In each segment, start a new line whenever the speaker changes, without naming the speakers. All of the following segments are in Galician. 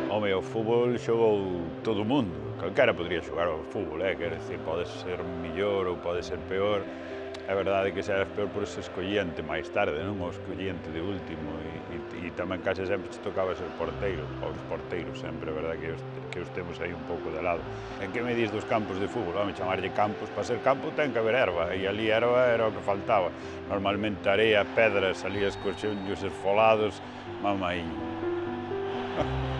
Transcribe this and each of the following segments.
Home, o fútbol xogou todo o mundo. Calquera podría xogar ao fútbol, quero dicir, pode ser mellor ou pode ser peor. É verdade que se eras peor por se escollíante máis tarde, non? O escollíante de último e tamén case sempre che tocaba ser porteiro, ou os porteiros sempre, é verdade que os temos aí un pouco de lado. En que me dis dos campos de fútbol? Home, chamarlle campos, para ser campo ten que haber erva, e ali erva era o que faltaba. Normalmente area, pedras, salías cos xeonllos esfolados, mamaiño.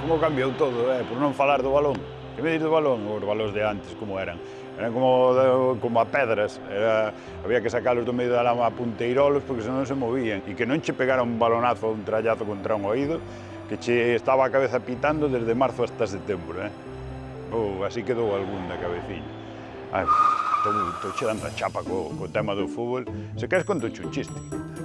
Como cambiou todo, por non falar do balón. Que me dis do balón? Os balóns de antes como eran? Eran como a pedras, había que sacalos do medio da lama a punteirolos porque senón se movían. E que non che pegara un balonazo ou un trallazo contra un oído, que che estaba a cabeza pitando desde marzo hasta setembro. Así quedou algún da cabeciña. Estou che dando a chapa co tema do fútbol. Se queres contoche un chiste.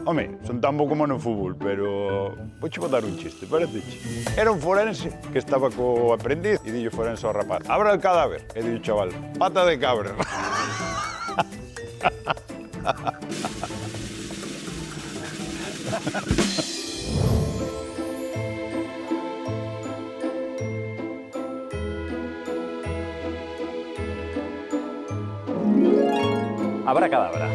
Home, son tan bo como no fútbol, pero vouche botar un chiste, pareceche. Era un forense que estaba co aprendiz e dillo forense ao rapaz: abra el cadáver. E dillo chaval: pata de cabra.
Abracadabra.